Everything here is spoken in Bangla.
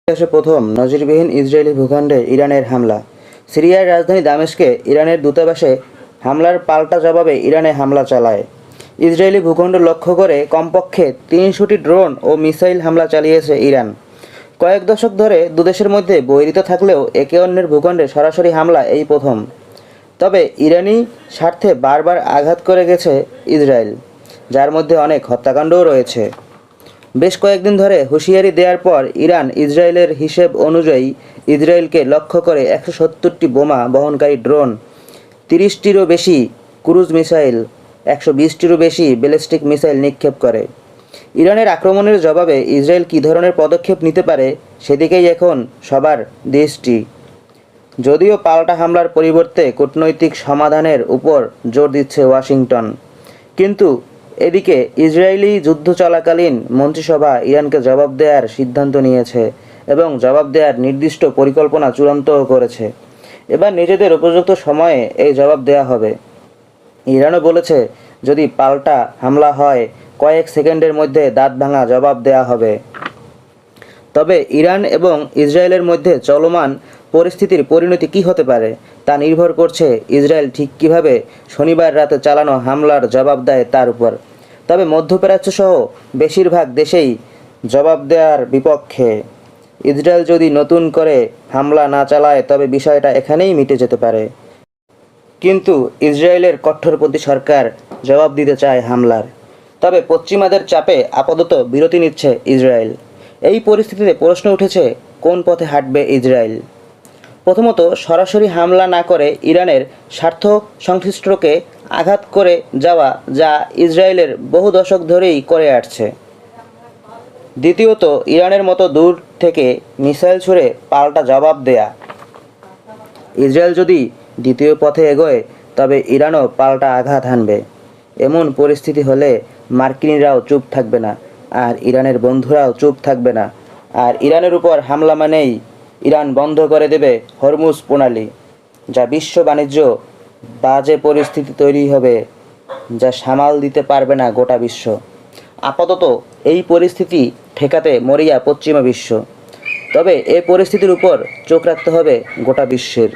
ইতিহাসে প্রথম নজিরবিহীন ইসরায়েলি ভূখণ্ডে ইরানের হামলা। সিরিয়ার রাজধানী দামেস্কে ইরানের দূতাবাসে হামলার পাল্টা জবাবে ইরানে হামলা চালায়। ইসরায়েলি ভূখণ্ড লক্ষ্য করে কমপক্ষে ৩০০টি ড্রোন ও মিসাইল হামলা চালিয়েছে ইরান। কয়েক দশক ধরে দুদেশের মধ্যে বৈরিতা থাকলেও একে অন্যের ভূখণ্ডে সরাসরি হামলা এই প্রথম। তবে ইরানি স্বার্থে বারবার আঘাত করে গেছে ইসরায়েল, যার মধ্যে অনেক হত্যাকাণ্ডও রয়েছে। বেশ কয়েকদিন ধরে হুঁশিয়ারি দেওয়ার পর ইরান ইসরায়েলের হিসেব অনুযায়ী ইসরায়েলকে লক্ষ্য করে ১৭০টি বোমা বহনকারী ড্রোন, ৩০টিরও বেশি ক্রুজ মিসাইল, ১২০টিরও বেশি ব্যালিস্টিক মিসাইল নিক্ষেপ করে। ইরানের আক্রমণের জবাবে ইসরায়েল কী ধরনের পদক্ষেপ নিতে পারে সেদিকেই এখন সবার দৃষ্টি। যদিও পাল্টা হামলার পরিবর্তে কূটনৈতিক সমাধানের উপর জোর দিচ্ছে ওয়াশিংটন, কিন্তু এদিকে ইসরায়েলি যুদ্ধ চলাকালীন মন্ত্রিসভা ইরানকে জবাব দেওয়ার সিদ্ধান্ত নিয়েছে এবং জবাব দেওয়ার নির্দিষ্ট পরিকল্পনা চূড়ান্তও করেছে। এবার নিজেদের উপযুক্ত সময়ে এই জবাব দেওয়া হবে। ইরানও বলেছে, যদি পাল্টা হামলা হয় কয়েক সেকেন্ডের মধ্যে দাঁত ভাঙা জবাব দেওয়া হবে। তবে ইরান এবং ইসরায়েলের মধ্যে চলমান পরিস্থিতির পরিণতি কী হতে পারে তা নির্ভর করছে ইসরায়েল ঠিক কীভাবে শনিবার রাতে চালানো হামলার জবাব দেয় তার উপর। তবে মধ্যপ্রাচ্যসহ বেশিরভাগ দেশেই জবাব দেওয়ার বিপক্ষে। ইসরায়েল যদি নতুন করে হামলা না চালায় তবে বিষয়টা এখানেই মিটে যেতে পারে, কিন্তু ইসরায়েলের কট্টরপন্থী সরকার জবাব দিতে চায় হামলার। তবে পশ্চিমাদের চাপে আপাতত বিরতি নিচ্ছে ইসরায়েল। এই পরিস্থিতিতে প্রশ্ন উঠেছে, কোন পথে হাঁটবে ইসরায়েল? প্রথমত, সরাসরি হামলা না করে ইরানের স্বার্থ সংশ্লিষ্টকে আঘাত করে যাওয়া, যা ইসরায়েলের বহু দশক ধরেই করে আসছে। দ্বিতীয়ত, ইরানের মতো দূর থেকে মিসাইল ছুড়ে পাল্টা জবাব দেয়া। ইসরায়েল যদি দ্বিতীয় পথে এগোয় তবে ইরানও পাল্টা আঘাত হানবে। এমন পরিস্থিতি হলে মার্কিনিরাও চুপ থাকবে না, আর ইরানের বন্ধুরাও চুপ থাকবে না। আর ইরানের উপর হামলা মানেই ইরান বন্ধ করে দেবে হরমুজ প্রণালী, যা বিশ্ব বাণিজ্য বাজে পরিস্থিতি তৈরি হবে, যা সামাল দিতে পারবে না গোটা বিশ্ব। আপাতত এই পরিস্থিতি ঠেকাতে মরিয়া পশ্চিমা বিশ্ব। তবে এই পরিস্থিতির উপর চোখ রাখতে হবে গোটা বিশ্বের।